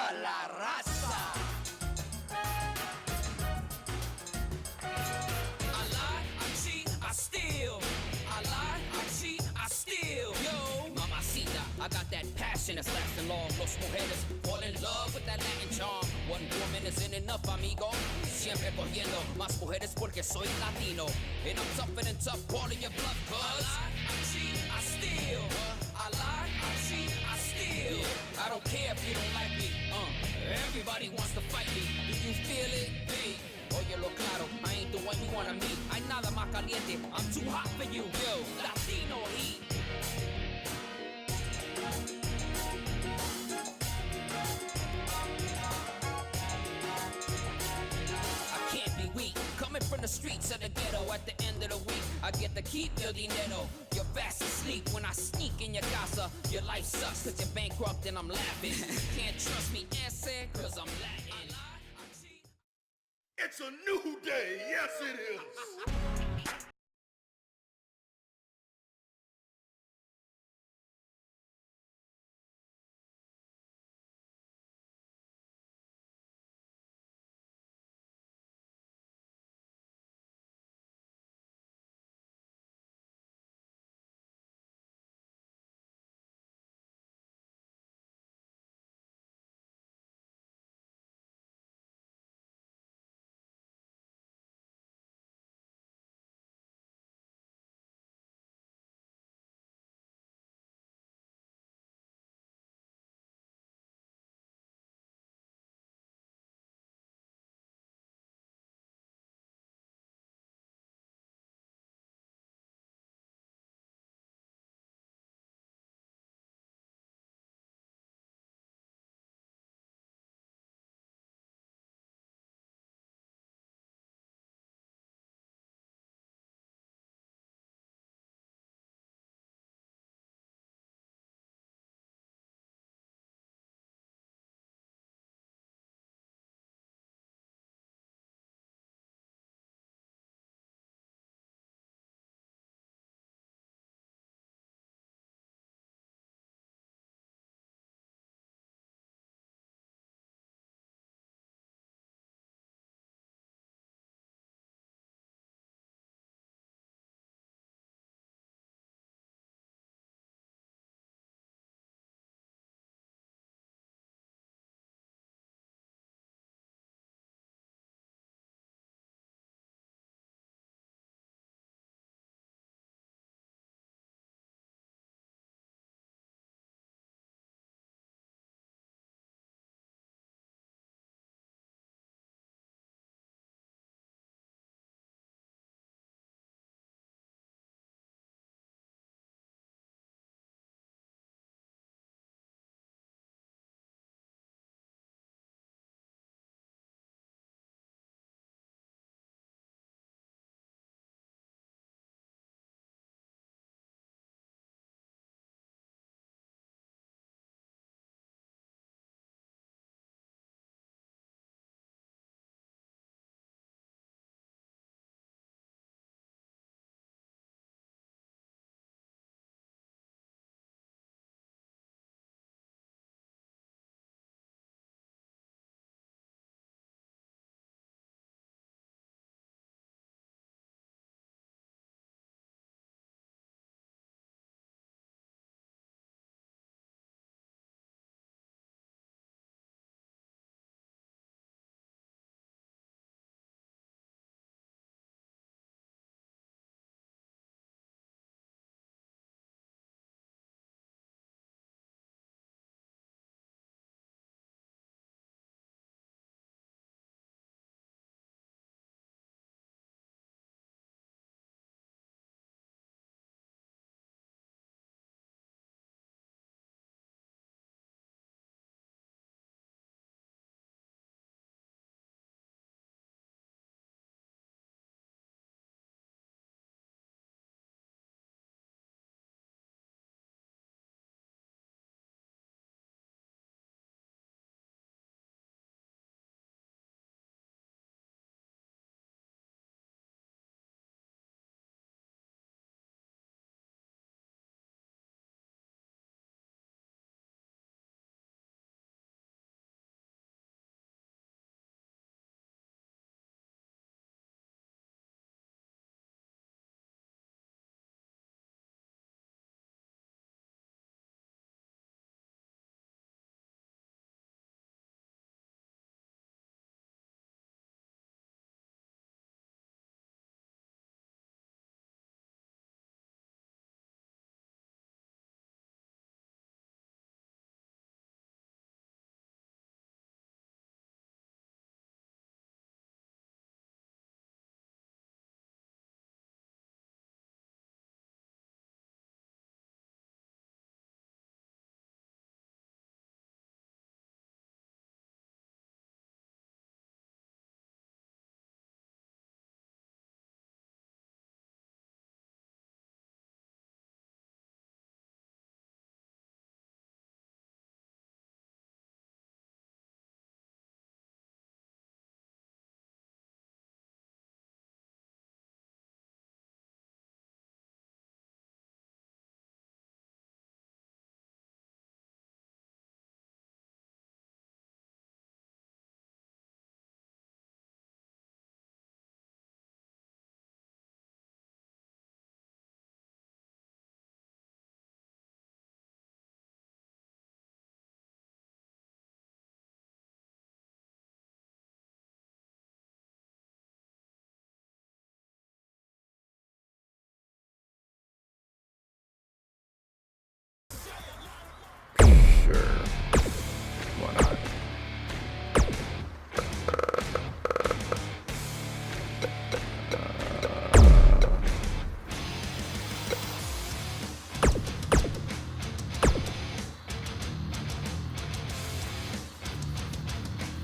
viva la raza. I lie, I cheat, I steal. I lie, I cheat, I steal. Yo, mamacita, I got that passion that's lasting long. Los mujeres fall in love with that Latin charm. One woman isn't enough, amigo. Siempre cogiendo más mujeres porque soy latino. And I'm tougher than tough, calling your bluff, cuz I lie, I cheat, I steal. I lie, I cheat, I steal. I don't care if you don't like me. Everybody wants to fight me. Do you feel it, babe? Óyelo claro, I ain't the one you wanna meet. Hay nada más caliente, I'm too hot for you. Yo, Latino heat. I can't be weak. Coming from the streets of the ghetto at the end of the week, I get to keep your dinero. You're fast asleep when I sneak in your casa. Your life sucks cause you're bankrupt and I'm laughing. Can't trust me, ese, cause I'm Latin. It's a new day, yes it is.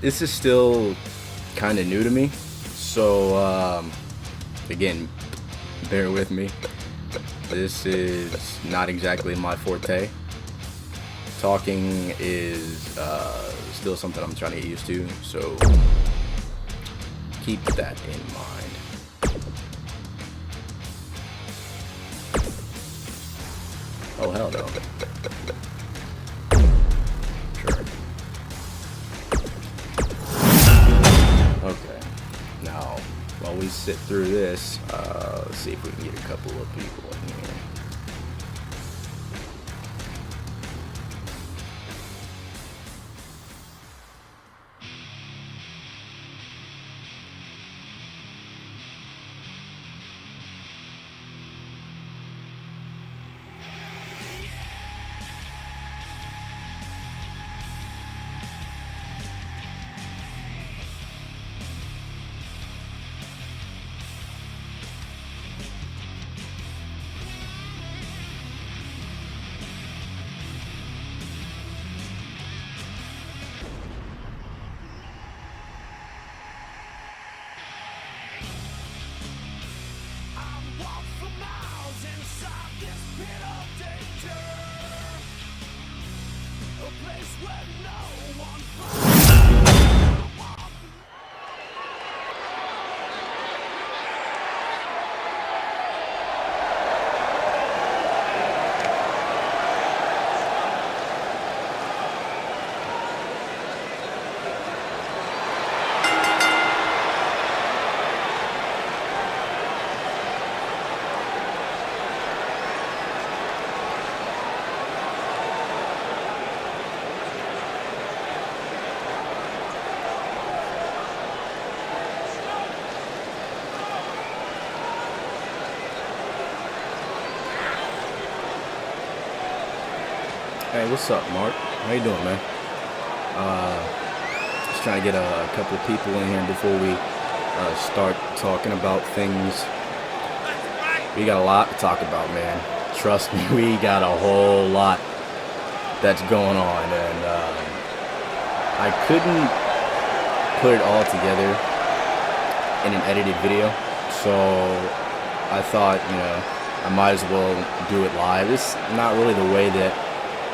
this is still kind of new to me, so again, bear with me. This is not exactly my forte. Talking is still something I'm trying to get used to, so keep that in mind. Oh, hell no. Sure. Okay. Now, while we sit through this, let's see if we can get a couple of people in here. Hey, what's up, Mark? How you doing, man? Just trying to get a couple of people in here before we start talking about things. We got a lot to talk about, man. Trust me, we got a whole lot that's going on, and I couldn't put it all together in an edited video, so I thought, I might as well do it live. It's not really the way that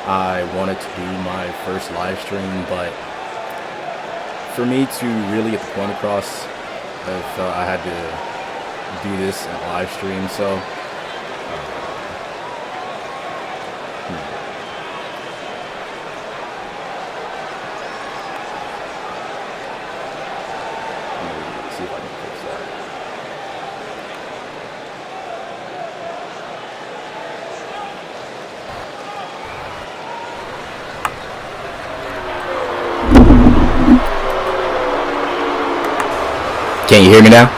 I wanted to do my first live stream, but for me to really get the point across, I felt I had to do this in a live stream. So let me see if I can fix that. Can you hear me now?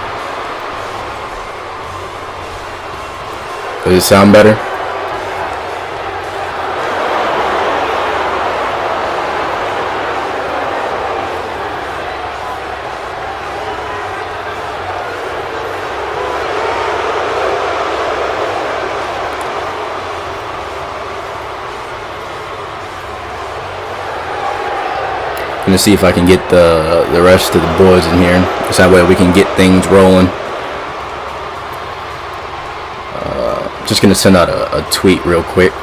Does it sound better? I'm gonna see if I can get the rest of the boys in here, so that way we can get things rolling. Just gonna send out a tweet real quick.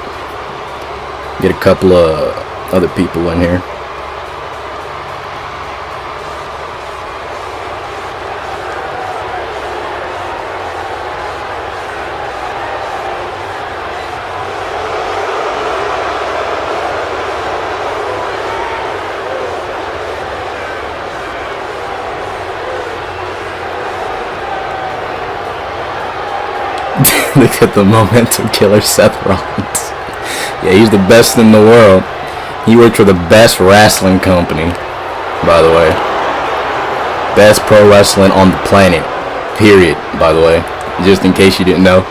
Get a couple of other people in here. Look at the momentum killer, Seth Rollins. Yeah, he's the best in the world. He worked for the best wrestling company, by the way. Best pro wrestling on the planet. Period, by the way. Just in case you didn't know.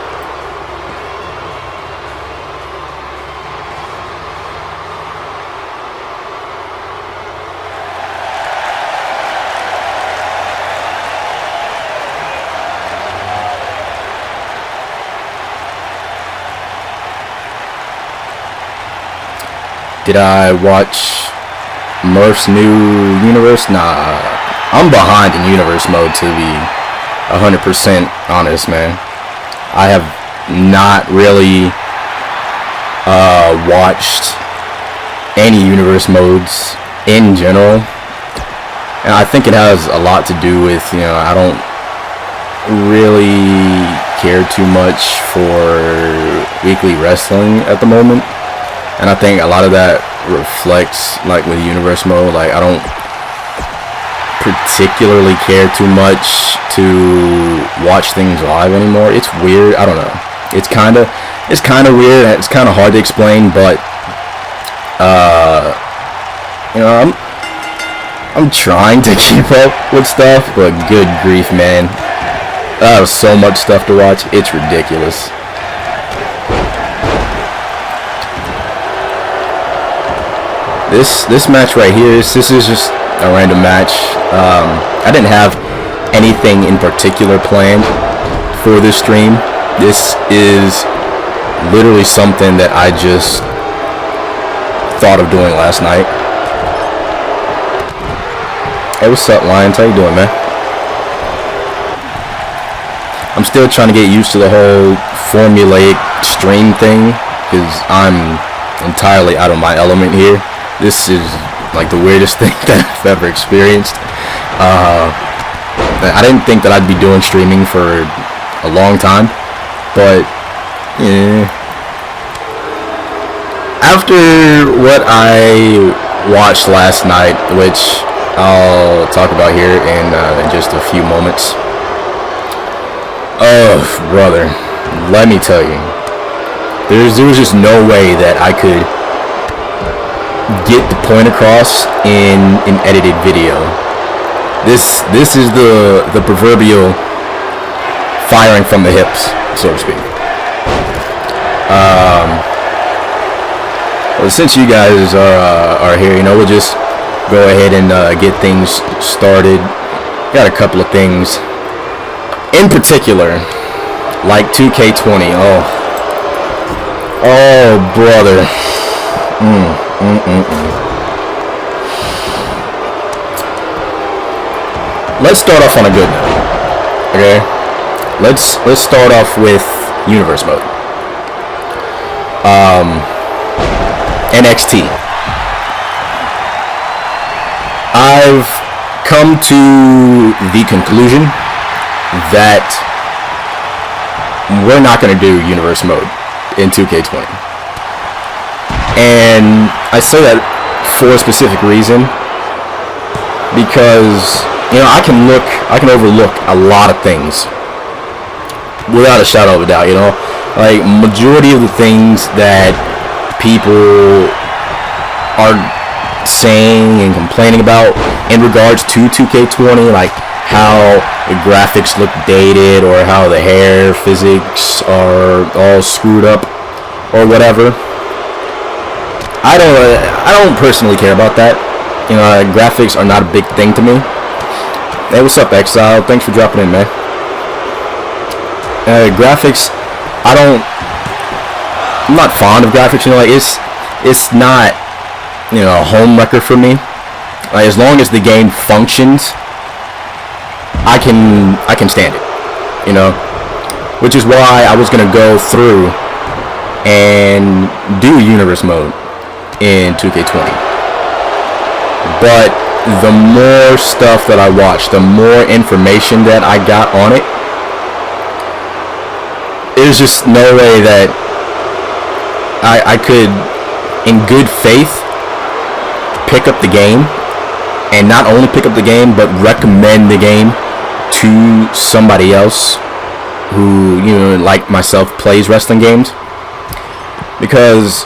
Did I watch Murph's new universe? Nah, I'm behind in universe mode, to be 100% honest, man. I have not really watched any universe modes in general, and I think it has a lot to do with, I don't really care too much for weekly wrestling at the moment, and I think a lot of that reflects, like, with universe mode. Like, I don't particularly care too much to watch things live anymore. It's weird. I don't know. It's kind of weird. It's kind of hard to explain, but I'm trying to keep up with stuff, but good grief, man. I have so much stuff to watch. It's ridiculous. This match right here, this is just a random match. I didn't have anything in particular planned for this stream. This is literally something that I just thought of doing last night. Hey, what's up, Lions? How you doing, man? I'm still trying to get used to the whole formulaic stream thing, because I'm entirely out of my element here. This is like the weirdest thing that I've ever experienced. I didn't think that I'd be doing streaming for a long time, but after what I watched last night, which I'll talk about here in just a few moments. Oh, brother, let me tell you, there was just no way that I could get the point across in an edited video. This is the proverbial firing from the hips, so to speak. Well, since you guys are here, we'll just go ahead and get things started. Got a couple of things in particular, like 2K20. Oh, brother. Let's start off on a good note. Okay, let's start off with universe mode. NXT. I've come to the conclusion that we're not going to do universe mode in 2K20. And I say that for a specific reason, because I can overlook a lot of things without a shadow of a doubt. Like, majority of the things that people are saying and complaining about in regards to 2K20, like how the graphics look dated or how the hair physics are all screwed up or whatever. I don't personally care about that. Graphics are not a big thing to me. Hey, what's up, Exile? Thanks for dropping in, man. Graphics, I'm not fond of graphics. It's not a home wrecker for me. Like, as long as the game functions, I can stand it. Which is why I was gonna go through and do universe mode in 2K20. But the more stuff that I watched, the more information that I got on it, there's just no way that I could, in good faith, pick up the game, and not only pick up the game, but recommend the game to somebody else who, like myself, plays wrestling games. Because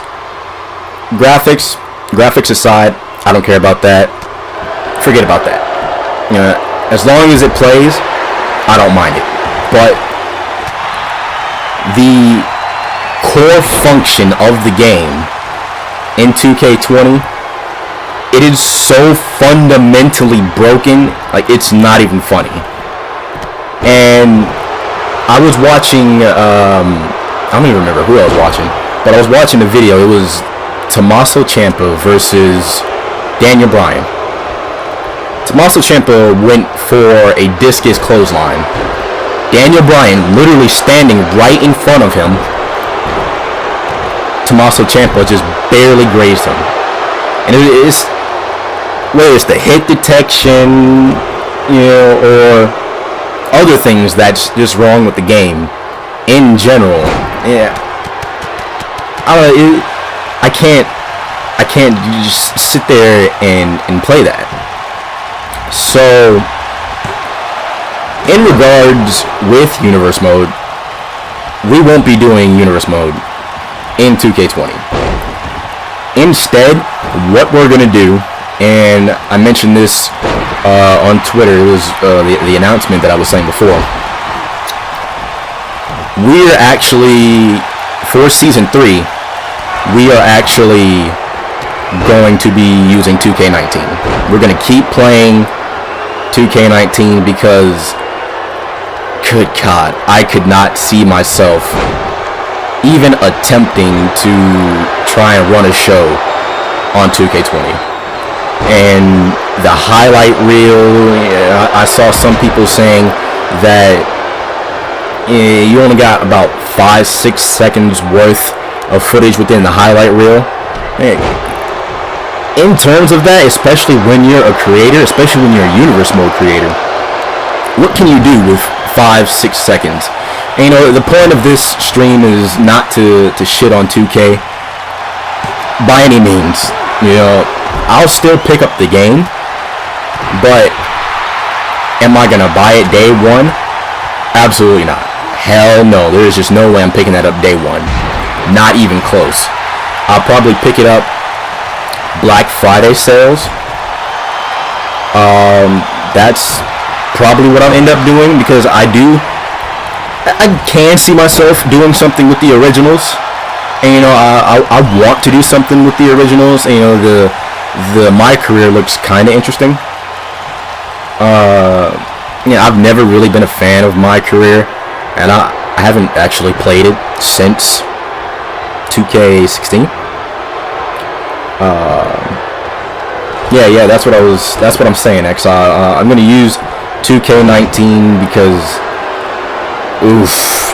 graphics aside, I don't care about that. Forget about that. As long as it plays, I don't mind it. But the core function of the game in 2K20, it is so fundamentally broken, like, it's not even funny. And I was watching, I don't even remember who I was watching, but I was watching the video. It was Tommaso Ciampa versus Daniel Bryan. Tommaso Ciampa went for a discus clothesline. Daniel Bryan literally standing right in front of him. Tommaso Ciampa just barely grazed him. And whether it's the hit detection, or other things that's just wrong with the game in general. Yeah, I can't just sit there and play that. So, in regards with Universe Mode, we won't be doing Universe Mode in 2K20. Instead, what we're gonna do, and I mentioned this on Twitter, it was the announcement that I was saying before. We're actually, for Season 3, we are actually going to be using 2K19. We're going to keep playing 2K19 because, good God, I could not see myself even attempting to try and run a show on 2K20. And the highlight reel, I saw some people saying that you only got about 5-6 seconds worth of footage within the highlight reel. In terms of that, especially when you're a creator, especially when you're a Universe Mode creator, what can you do with 5-6 seconds? And, the point of this stream is not to shit on 2K by any means. I'll still pick up the game, but am I gonna buy it day one? Absolutely not. Hell no. There's just no way I'm picking that up day one. Not even close. I'll probably pick it up Black Friday sales. That's probably what I'll end up doing, because I can see myself doing something with the originals. And I want to do something with the originals. And the My Career looks kind of interesting. I've never really been a fan of My Career, and I haven't actually played it since 2K16. That's what I'm saying, X. I'm gonna use 2K19 because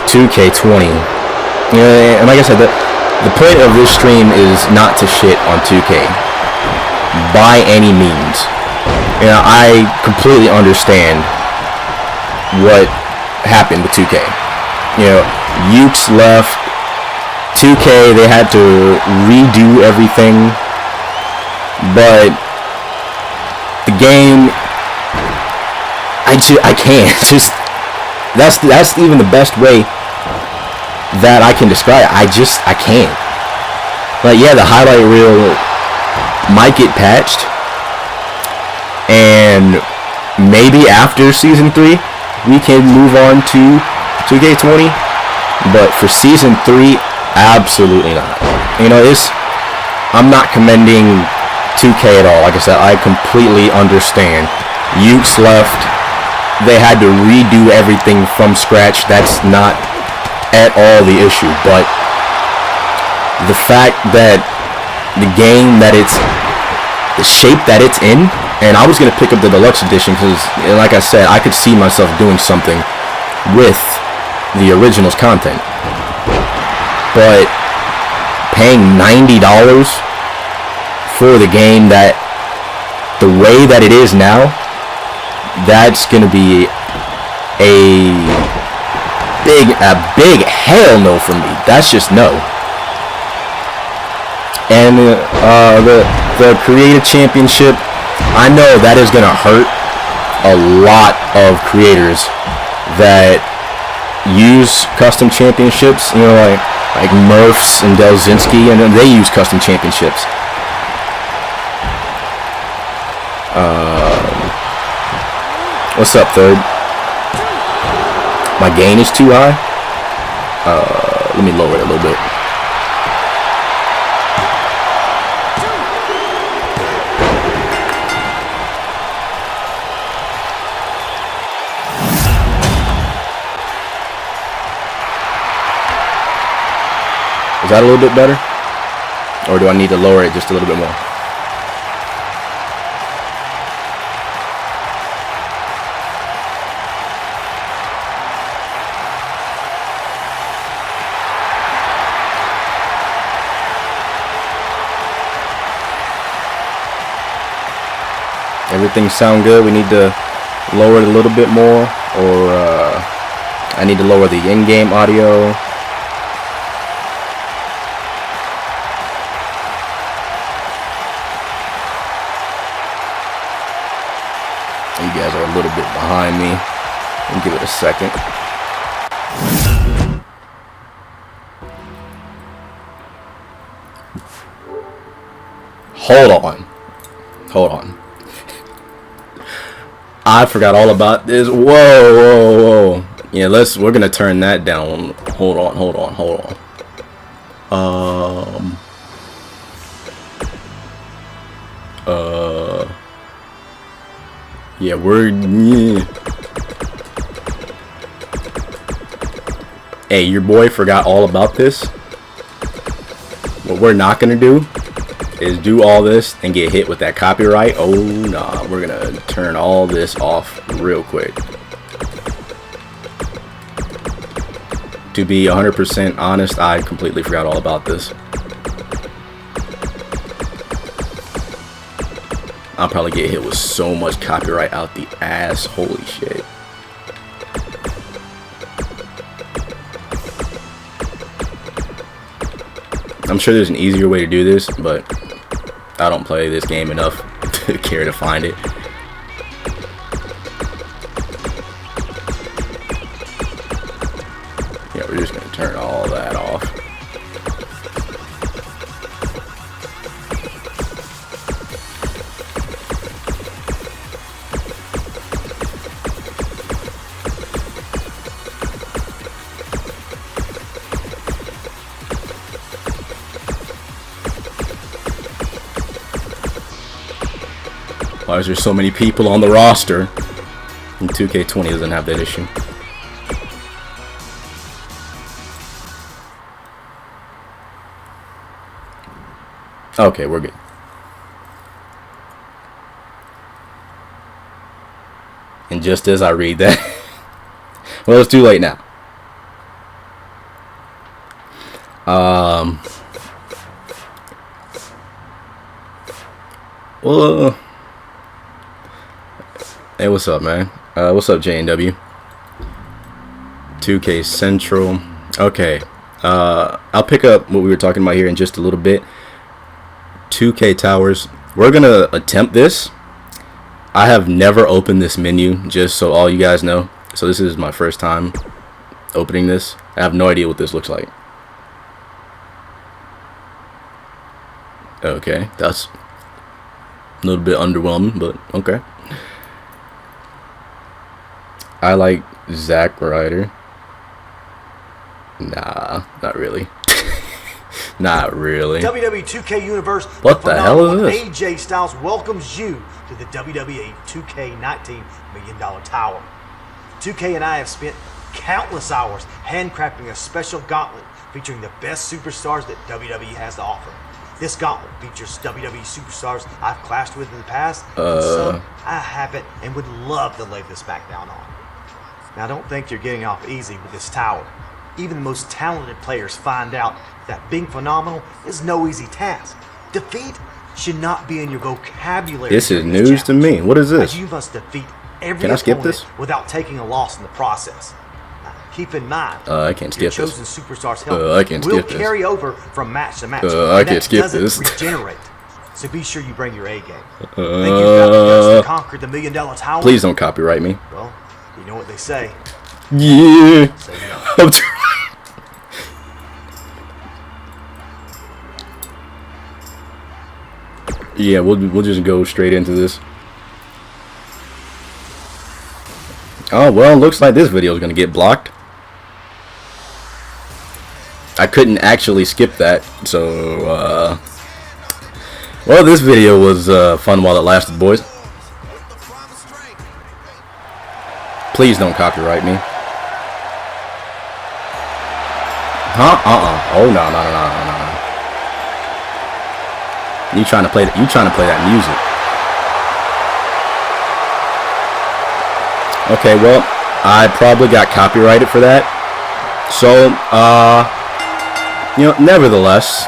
2K20. And like I said, the point of this stream is not to shit on 2K by any means. I completely understand what happened with 2K. Ukes left. 2K, they had to redo everything. But the game, I can't. That's even the best way that I can describe it. I can't. But yeah, the highlight reel might get patched, and maybe after Season 3 we can move on to 2K20, but for Season 3, absolutely not. I'm not commending 2K at all. Like I said, I completely understand. Ukes left. They had to redo everything from scratch. That's not at all the issue, but the fact that the game, that it's the shape that it's in, and I was going to pick up the deluxe edition because, like I said, I could see myself doing something with the original's content, but paying $90 for the game, that the way that it is now, that's going to be a big hell no for me. That's just no. And the Creative Championship, I know that is going to hurt a lot of creators that use custom championships, like Murphs and Delzinski, and they use custom championships. What's up, Third? My gain is too high. Let me lower it a little bit. Is that a little bit better? Or do I need to lower it just a little bit more? Everything sound good? We need to lower it a little bit more, or I need to lower the in-game audio. You guys are a little bit behind me. Let me give it a second. Hold on. I forgot all about this. Whoa. Yeah, we're gonna turn that down. Hold on. Yeah, Hey, your boy forgot all about this. What we're not gonna do is do all this and get hit with that copyright. Oh nah, we're gonna turn all this off real quick. To be 100% honest, I completely forgot all about this. I'll probably get hit with so much copyright out the ass. Holy shit. I'm sure there's an easier way to do this, but I don't play this game enough to care to find it. Yeah, we're just gonna turn all that off. Why is there so many people on the roster? And 2K20 doesn't have that issue. Okay, we're good. And just as I read that, well, it's too late now. Well, hey, what's up, man? What's up, J&W? 2K Central. Okay, I'll pick up what we were talking about here in just a little bit. 2K Towers. We're gonna attempt this. I have never opened this menu, just so all you guys know. So this is my first time opening this. I have no idea what this looks like. Okay, that's a little bit underwhelming, but okay. I like Zack Ryder. Nah, not really. Not really. WWE 2K Universe. What the hell is this? AJ Styles welcomes you to the WWE 2K19 $1 Million Tower. 2K and I have spent countless hours handcrafting a special gauntlet featuring the best superstars that WWE has to offer. This gauntlet features WWE superstars I've clashed with in the past, and some I haven't and would love to lay this back down on. Now, don't think you're getting off easy with this tower. Even the most talented players find out that being phenomenal is no easy task. Defeat should not be in your vocabulary. This is news to me. What is this? You must defeat every Can I skip opponent this? without taking a loss in the process. Now, keep in mind, I can't skip your this. chosen superstar's health I can't will skip this. carry over from match to match. I and can't that skip doesn't this. regenerate. So be sure you bring your A game. Think you've got the guts to conquer the $1 Million Tower? Please don't copyright me. Well, you know what they say. Yeah. Say no. Yeah, we'll just go straight into this. Oh, well, looks like this video is going to get blocked. I couldn't actually skip that, so, well, this video was fun while it lasted, boys. Please don't copyright me. Huh? Oh, no. You trying to play that music. Okay, well, I probably got copyrighted for that. So, you know, nevertheless,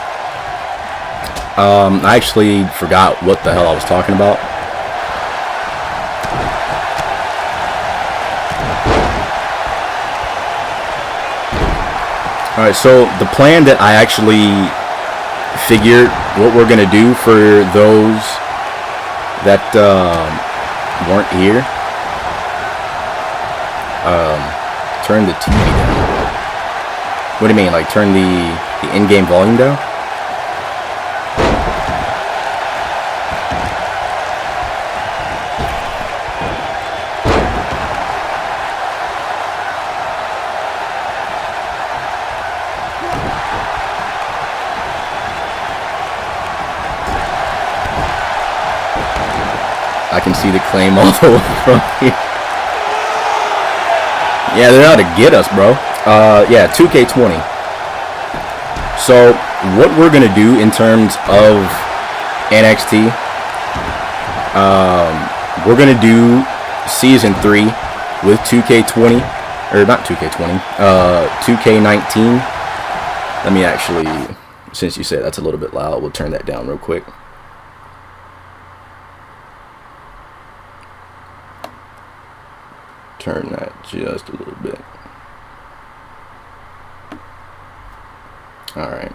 I actually forgot what the hell I was talking about. All right, so the plan that I actually figured what we're gonna do for those that weren't here. Turn the TV down. What do you mean, like turn the in-game volume down? I can see the claim all the way from here. Yeah, they're out to get us, bro. Yeah, 2K20. So, what we're going to do in terms of NXT, we're going to do Season 3 with 2K20, or not 2K20, 2K19. Let me actually, since you said that's a little bit loud, we'll turn that down real quick. Turn that just a little bit. Alright.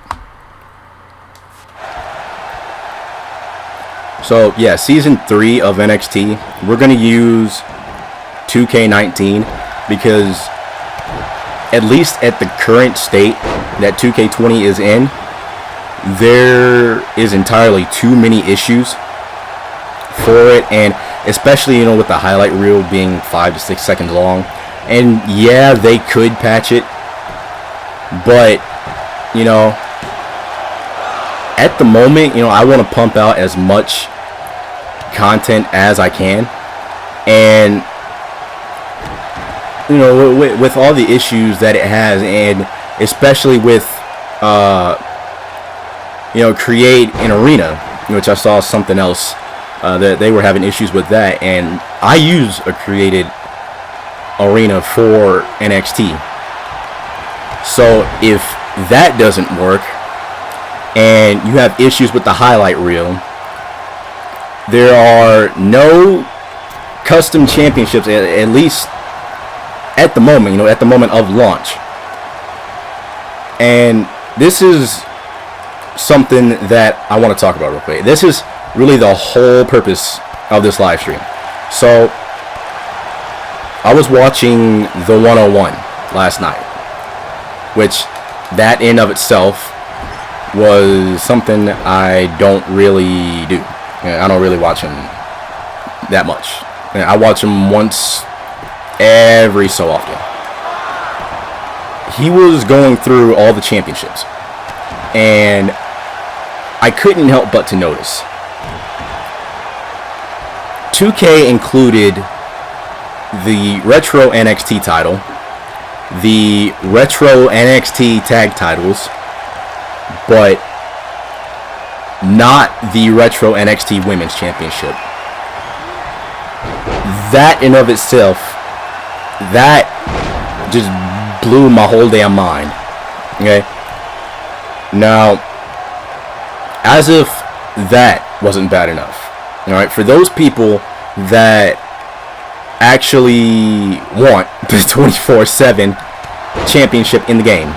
So, yeah, Season 3 of NXT, we're going to use 2K19 because at least at the current state that 2K20 is in, there is entirely too many issues for it, and especially, you know, with the highlight reel being 5 to 6 seconds long. And yeah, they could patch it, but you know, at the moment, you know, I want to pump out as much content as I can, and you know, with all the issues that it has, and especially with you know, create an arena, which I saw something else that they were having issues with that, and I use a created arena for NXT. So if that doesn't work and you have issues with the highlight reel, there are no custom championships, at least at the moment, you know, at the moment of launch. And this is something that I want to talk about real quick. This is really the whole purpose of this live stream. So I was watching the 101 last night, which that in of itself was something I don't really do. I don't really watch him that much. I watch him once every so often. He was going through all the championships, and I couldn't help but to notice 2K included the Retro NXT title, the Retro NXT tag titles, but not the Retro NXT Women's Championship. That in of itself, that just blew my whole damn mind. Okay? Now, as if that wasn't bad enough. Alright, for those people that actually want the 24/7 championship in the game,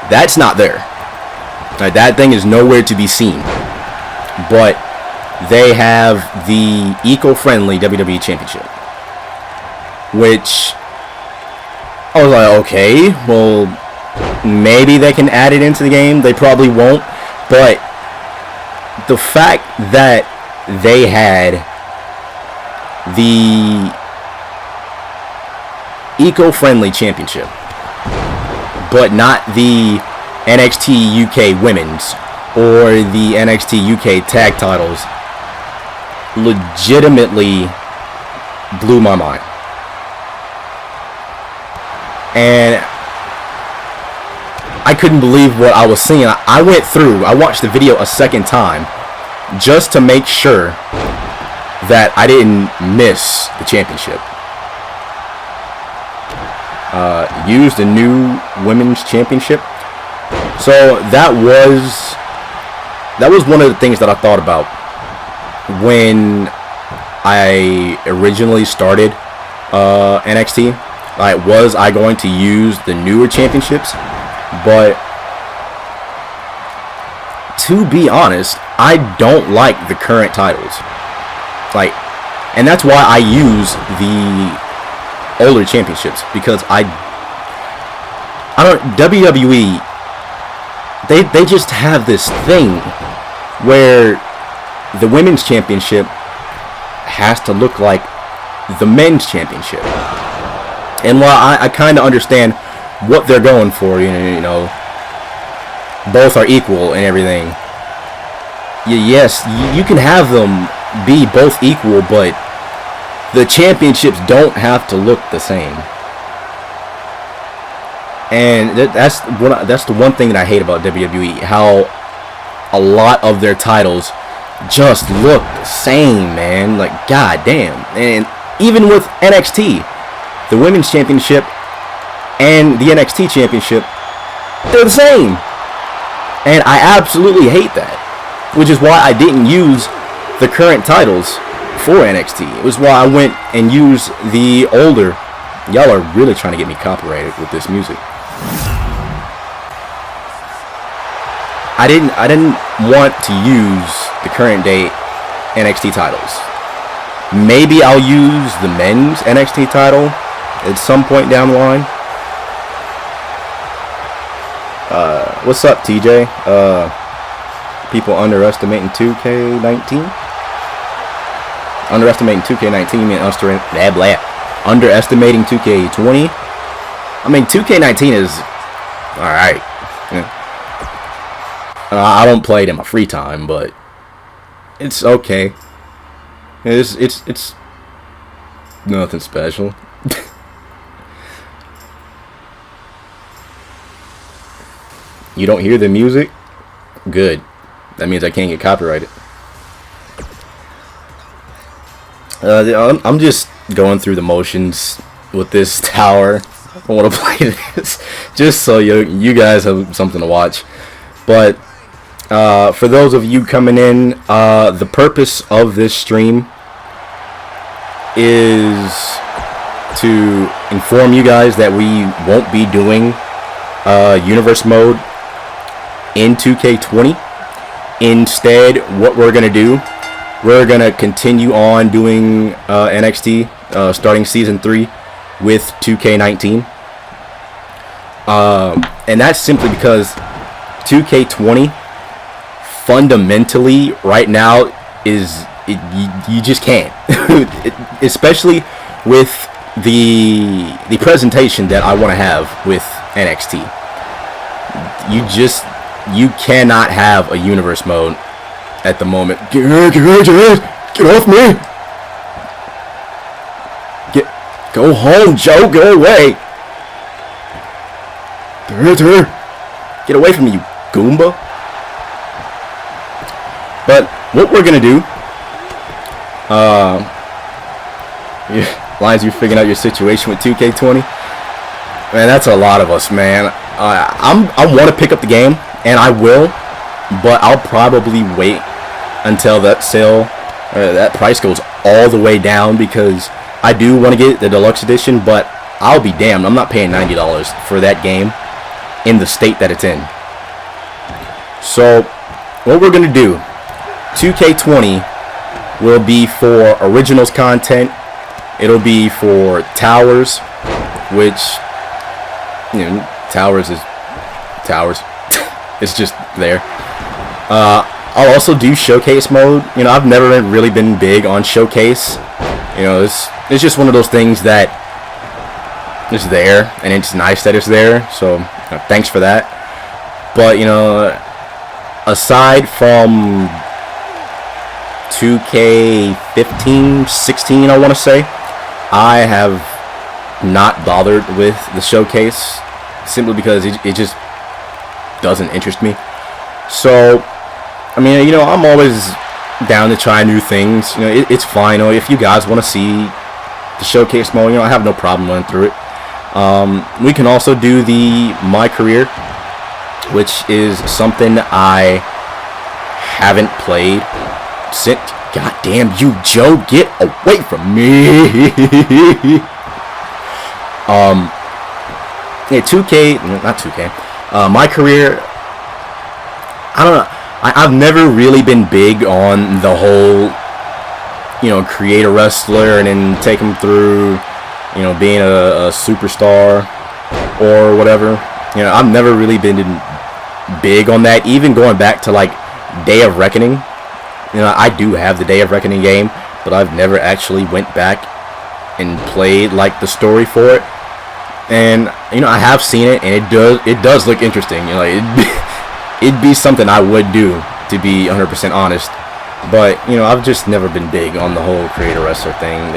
that's not there. Right, that thing is nowhere to be seen. But they have the eco-friendly WWE Championship, which I was like, okay, well, maybe they can add it into the game. They probably won't. But the fact that they had the eco-friendly championship, but not the NXT UK Women's or the NXT UK tag titles, legitimately blew my mind. And I couldn't believe what I was seeing. I watched the video a second time just to make sure that I didn't miss the championship. Used the new women's championship. So that was one of the things that I thought about when I originally started NXT. Was I going to use the newer championships? But to be honest, I don't like the current titles. Like, and that's why I use the older championships, because I don't WWE, they just have this thing where the women's championship has to look like the men's championship. And while I kind of understand what they're going for, you know, both are equal and everything. Yes, you can have them be both equal, but the championships don't have to look the same. And that's the one thing that I hate about WWE, how a lot of their titles just look the same, man. Like, goddamn. And even with NXT, the women's championship and the NXT championship, they're the same. And I absolutely hate that, which is why I didn't use the current titles for NXT. It was why I went and used the older. Y'all are really trying to get me copyrighted with this music. I didn't want to use the current day NXT titles. Maybe I'll use the men's NXT title at some point down the line. What's up, TJ? People underestimating 2K19? Underestimating 2K19 mean underestimating 2K20. I mean, 2K19 is alright. I don't play it in my free time, but it's okay. It's nothing special. You don't hear the music? Good. That means I can't get copyrighted. I'm just going through the motions with this tower. I want to play this just so you guys have something to watch. But for those of you coming in, the purpose of this stream is to inform you guys that we won't be doing universe mode in 2K20. Instead, what we're gonna do, we're gonna continue on doing NXT starting season 3 with 2K19, and that's simply because 2K20 fundamentally right now is you just can't. Especially with the presentation that I want to have with NXT. You cannot have a universe mode at the moment. Get off me! Go home, Joe. Go away. Get away from me, you Goomba. But what we're gonna do, Lions, you figuring out your situation with 2K20? Man, that's a lot of us, man. I want to pick up the game, and I will, but I'll probably wait until that sale, that price goes all the way down, because I do want to get the deluxe edition, but I'll be damned, I'm not paying $90 for that game in the state that it's in. So what we're going to do, 2K20 will be for originals content. It'll be for towers, which, you know, towers is towers. It's just there. I'll also do showcase mode. You know, I've never really been big on showcase. You know, it's just one of those things that is there, and it's nice that it's there. So thanks for that. But you know, aside from 2K15, 16, I want to say, I have not bothered with the showcase simply because it just doesn't interest me. So, I mean, you know, I'm always down to try new things. You know, it's fine. You know, if you guys want to see the showcase mode, you know, I have no problem running through it. We can also do the My Career, which is something I haven't played since. God damn you, Joe, get away from me. Yeah, 2K, not 2K. My career, I don't know. I've never really been big on the whole, create a wrestler and then take him through, being a superstar or whatever. I've never really been big on that. Even going back to like Day of Reckoning, I do have the Day of Reckoning game, but I've never actually went back and played like the story for it. And I have seen it, and it does look interesting. It'd be something I would do, to be 100% honest. But I've just never been big on the whole creator wrestler thing.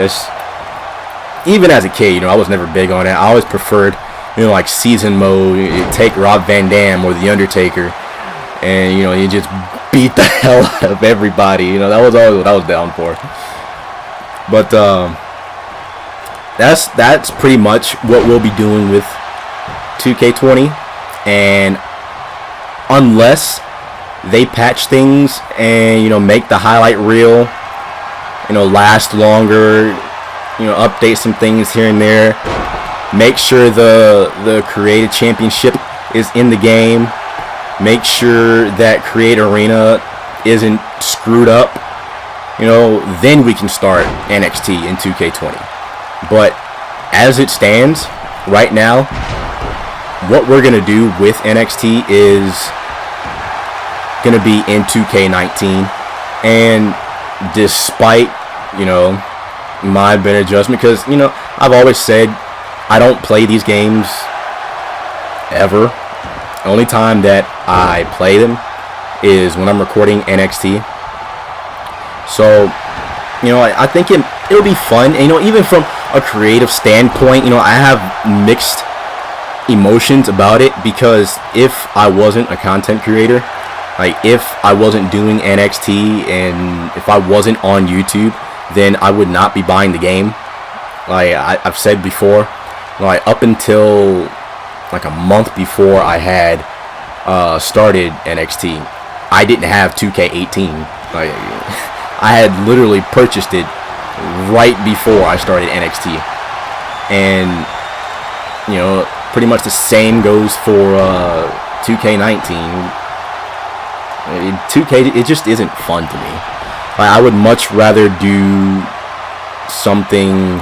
Even as a kid, I was never big on it. I always preferred like season mode. You take Rob Van Dam or The Undertaker, and you just beat the hell out of everybody. That was always what I was down for. But that's pretty much what we'll be doing with 2K20, and unless they patch things and make the highlight reel last longer, update some things here and there, make sure the creative championship is in the game, make sure that Create Arena isn't screwed up, then we can start NXT in 2K20. But as it stands right now, what we're going to do with NXT is going to be in 2K19. And despite, my bad adjustment, because, I've always said I don't play these games ever. The only time that I play them is when I'm recording NXT. So, I think it'll be fun. And, even from a creative standpoint, I have mixed emotions about it, because if I wasn't a content creator, like if I wasn't doing NXT and if I wasn't on YouTube, then I would not be buying the game. Like I've said before, like up until like a month before I had started NXT, I didn't have 2K18. Like I had literally purchased it right before I started NXT, and pretty much the same goes for 2K19. 2K, it just isn't fun to me. Like, I would much rather do something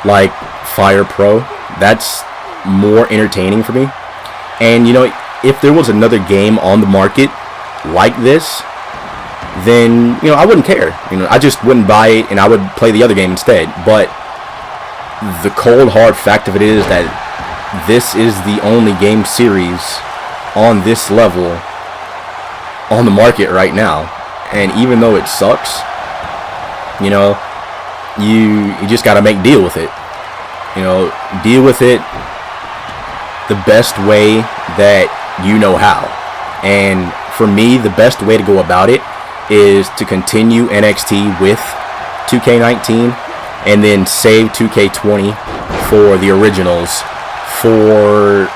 like Fire Pro. That's more entertaining for me. And if there was another game on the market like this, then I wouldn't care. I just wouldn't buy it, and I would play the other game instead. But the cold hard fact of it is that this is the only game series on this level on the market right now. And even though it sucks, you just gotta make deal with it. Deal with it the best way that you know how. And for me, the best way to go about it is to continue NXT with 2K19 and then save 2K20 for the originals, for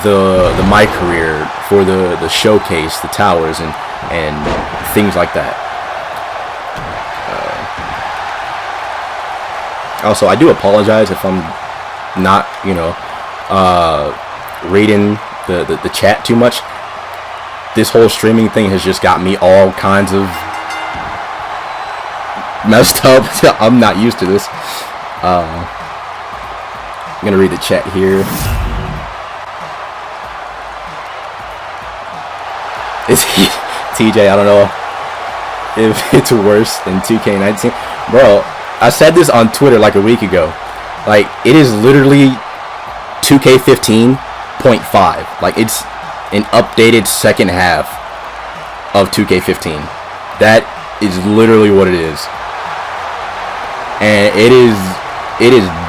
the my career, for the showcase, the towers, and things like that. Also, I do apologize if I'm not, reading the chat too much. This whole streaming thing has just got me all kinds of messed up. I'm not used to this. I'm gonna read the chat here. It's TJ. I don't know if it's worse than 2K19, bro. I said this on Twitter like a week ago. Like, it is literally 2K15.5. Like, it's an updated second half of 2K15. That is literally what it is. And it is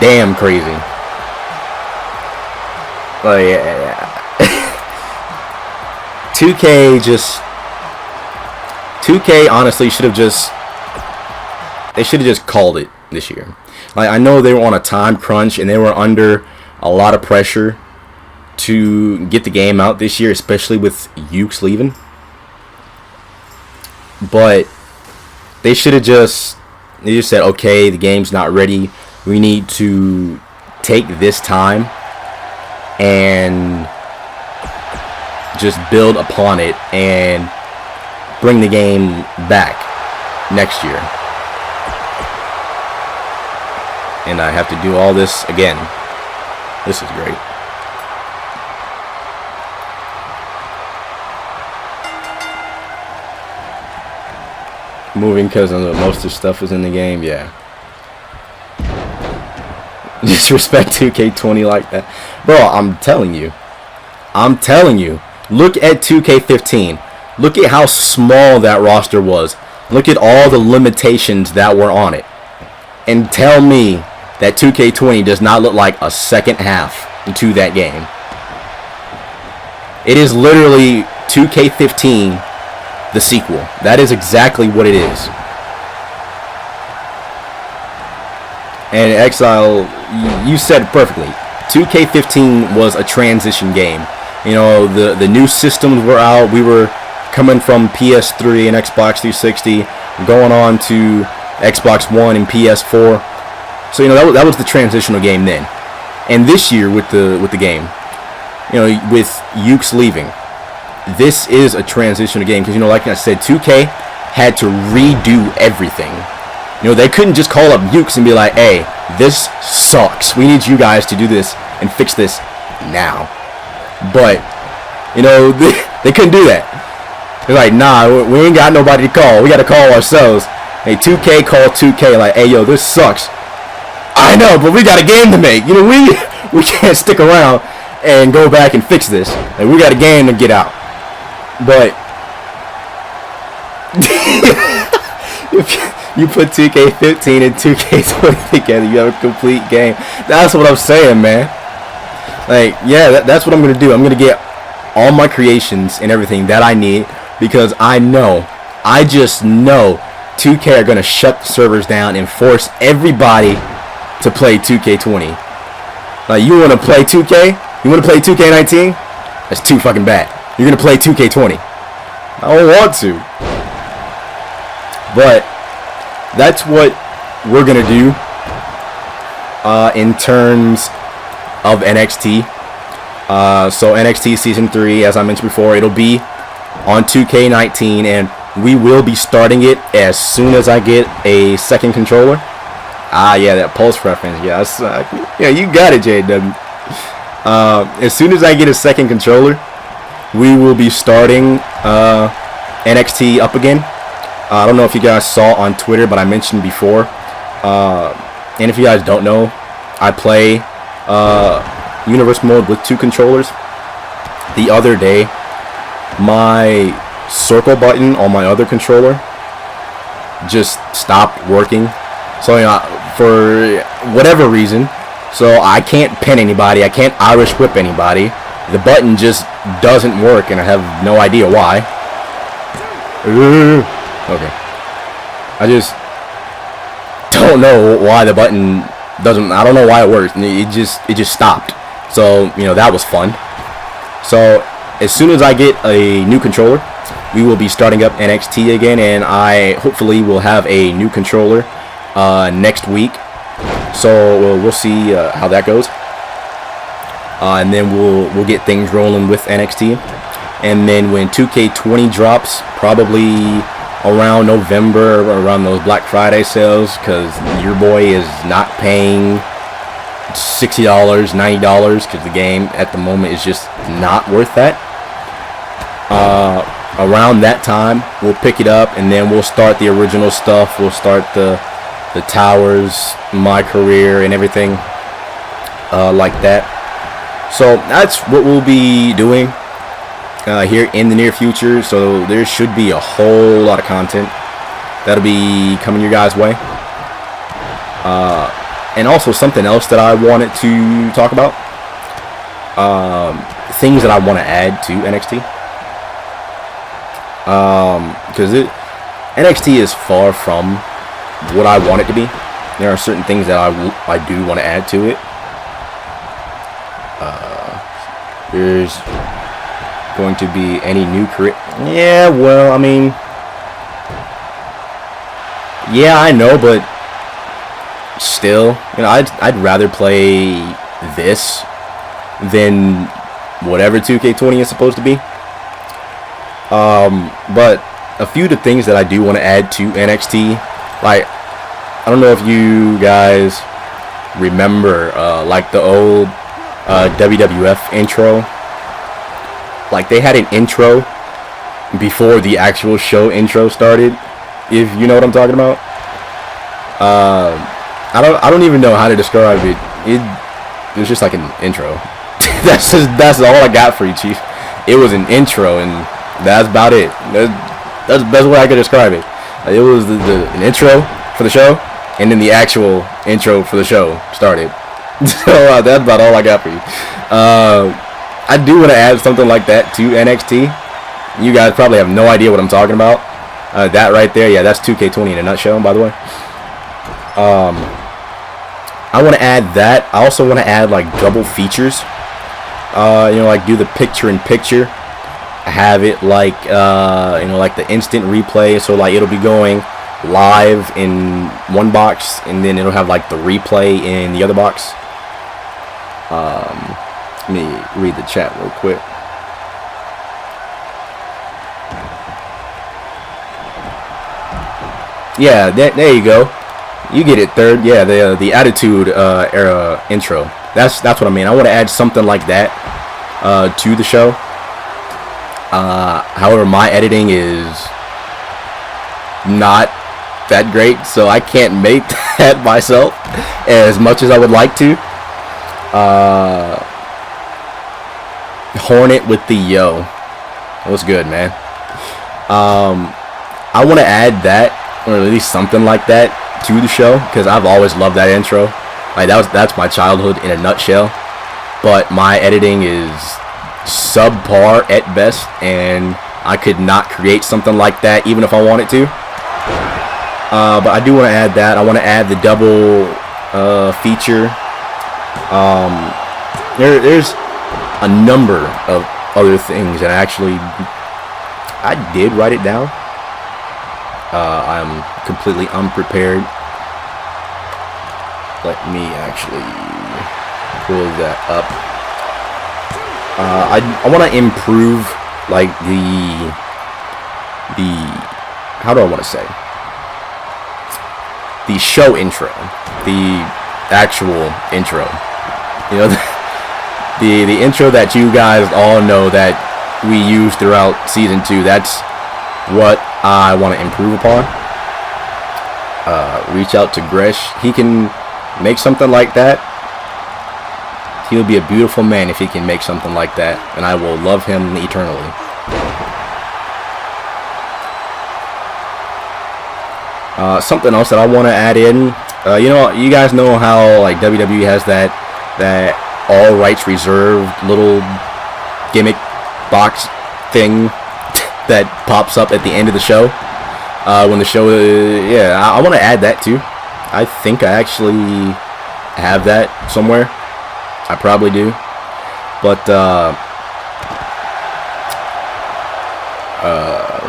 damn crazy. Like, 2K honestly should have just called it this year. Like, I know they were on a time crunch and they were under a lot of pressure to get the game out this year, especially with Ukes leaving. But they just said, okay, the game's not ready. We need to take this time and just build upon it and bring the game back next year. And I have to do all this again. This is great. Moving because most of the stuff is in the game, yeah. Disrespect 2K20 like that. Bro, I'm telling you. Look at 2K15. Look at how small that roster was. Look at all the limitations that were on it. And tell me that 2K20 does not look like a second half into that game. It is literally 2K15, the sequel. That is exactly what it is. And Exile, you said it perfectly. 2K15 was a transition game. You know, the new systems were out. We were coming from PS3 and Xbox 360, going on to Xbox One and PS4. So you know that was the transitional game then. And this year with the game, you know, with Ukes leaving, this is a transitional game because, you know, like I said, 2K had to redo everything. You know, they couldn't just call up Ukes and be like, hey, this sucks. We need you guys to do this and fix this now. But, you know, they couldn't do that. They're like, nah, we ain't got nobody to call. We got to call ourselves. Hey, 2K call 2K like, hey, yo, this sucks. I know, but we got a game to make. You know, we can't stick around and go back and fix this. Like, we got a game to get out. But if you put 2K15 and 2K20 together, you have a complete game. That's what I'm saying, man. Like, yeah, that's what I'm going to do. I'm going to get all my creations and everything that I need because I just know 2K are going to shut the servers down and force everybody to play 2K20. Like, you want to play 2K? You want to play 2K19? That's too fucking bad. You're going to play 2K20. I don't want to. But that's what we're going to do in terms of NXT. So NXT Season 3, as I mentioned before, it'll be on 2K19, and we will be starting it as soon as I get a second controller. Yeah, that pulse reference. Yes, yeah, you got it, JW. As soon as I get a second controller, we will be starting NXT up again. I don't know if you guys saw on Twitter, but I mentioned before. And if you guys don't know, I play Universe Mode with 2 controllers. The other day, my circle button on my other controller just stopped working. So, you know, for whatever reason, so I can't pin anybody, I can't Irish whip anybody. The button just doesn't work, and I have no idea why. Okay. I just don't know why the button doesn't. I don't know why it works. It just stopped. So, you know, that was fun. So as soon as I get a new controller, we will be starting up NXT again, and I hopefully will have a new controller next week. So we'll see how that goes. And then we'll get things rolling with NXT. And then when 2K20 drops, probably around November, around those Black Friday sales, because your boy is not paying $60, $90, because the game at the moment is just not worth that. Around that time, we'll pick it up, and then we'll start the original stuff. We'll start the towers, my career, and everything like that. So that's what we'll be doing here in the near future. So there should be a whole lot of content that'll be coming your guys' way. And also something else that I wanted to talk about. Things that I want to add to NXT. Because NXT is far from what I want it to be. There are certain things that I do want to add to it. There's going to be any new career. Yeah, well, I mean, yeah, I know, but still, you know, I'd rather play this than whatever 2K20 is supposed to be. But a few of the things that I do want to add to NXT, like, I don't know if you guys remember, like the old WWF intro. Like, they had an intro before the actual show intro started, if you know what I'm talking about. I don't even know how to describe it. It was just like an intro. that's all I got for you, Chief. It was an intro, and that's about it. That's the best way I could describe it. It was an intro for the show, and then the actual intro for the show started. So that's about all I got for you. I do want to add something like that to NXT. You guys probably have no idea what I'm talking about. That right there, yeah, that's 2K20 in a nutshell, by the way. I want to add that. I also want to add like double features. Like do the picture-in-picture. Have it like, like the instant replay. So like it'll be going live in one box, and then it'll have like the replay in the other box. Let me read the chat real quick. Yeah, there you go. You get it, Third. Yeah, the Attitude Era intro. That's what I mean. I want to add something like that to the show. However, my editing is not that great, so I can't make that myself as much as I would like to. Hornet with the yo. That was good, man. I want to add that, or at least something like that, to the show, because I've always loved that intro. Like that's my childhood in a nutshell. But my editing is subpar at best, and I could not create something like that even if I wanted to. But I do want to add that. I want to add the double feature. There's a number of other things, and I did write it down. I'm completely unprepared. Let me actually pull that up. I want to improve like the how do I want to say, the show intro, the actual intro. You know, the intro that you guys all know that we use throughout season 2. That's what I want to improve upon. Reach out to Gresh. He can make something like that. He'll be a beautiful man if he can make something like that, and I will love him eternally. Something else that I want to add in, you guys know how like WWE has that all rights reserved little gimmick box thing that pops up at the end of the show when the show. I want to add that too. I think I actually have that somewhere. I probably do, but let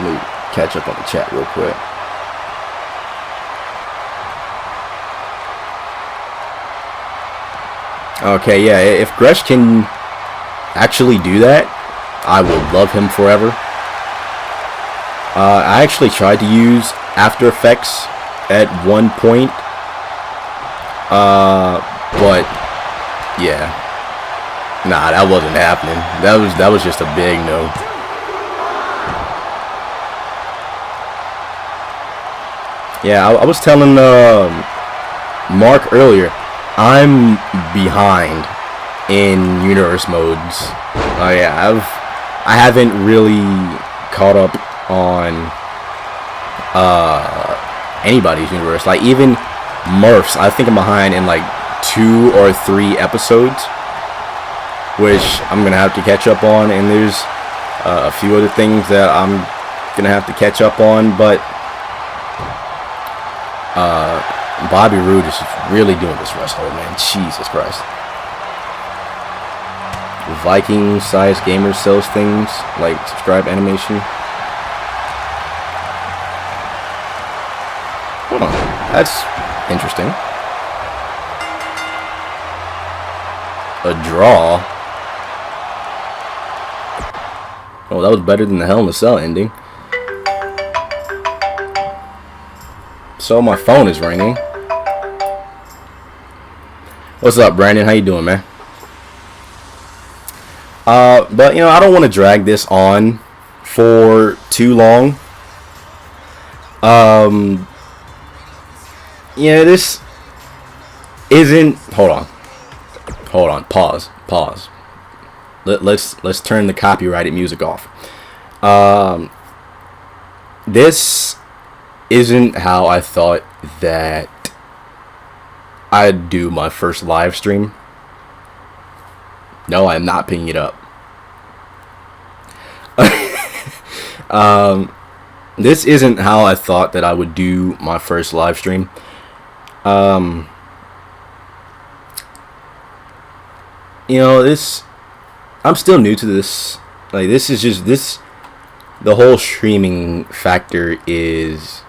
me catch up on the chat real quick. Okay, yeah, if Gresh can actually do that, I will love him forever. I actually tried to use After Effects at one point, but yeah, nah, that wasn't happening. That was just a big no. Yeah, I was telling Mark earlier, I'm behind in universe modes. Yeah, I haven't really caught up on anybody's universe. Like even Murph's, I think I'm behind in like 2 or 3 episodes, which I'm gonna have to catch up on. And there's a few other things that I'm gonna have to catch up on, but Bobby Roode is really doing this wrestler, man. Jesus Christ. Viking size gamer sells things like subscribe animation. Hold on, that's interesting. A draw. Oh, that was better than the Hell in a Cell ending. So my phone is ringing. What's up, Brandon? How you doing, man? But you know, I don't want to drag this on for too long. Yeah, this isn't. Hold on. Pause. Let's turn the copyrighted music off. This isn't how I thought that I'd do my first live stream. No, I'm not picking it up. This isn't how I thought that I would do my first live stream. You know, I'm still new to this. Like, this is just the whole streaming factor is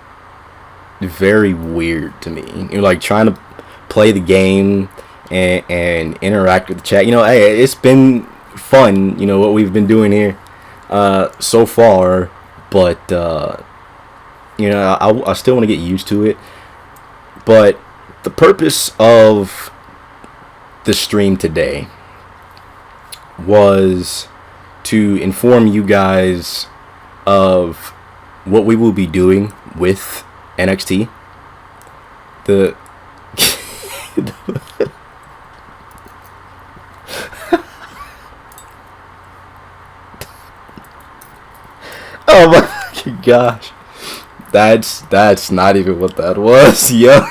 very weird to me. You're like trying to play the game and interact with the chat. You know, hey, it's been fun, you know, what we've been doing here so far, but you know, I still want to get used to it. But the purpose of the stream today was to inform you guys of what we will be doing with NXT. Oh my fucking gosh. That's not even what that was, yo.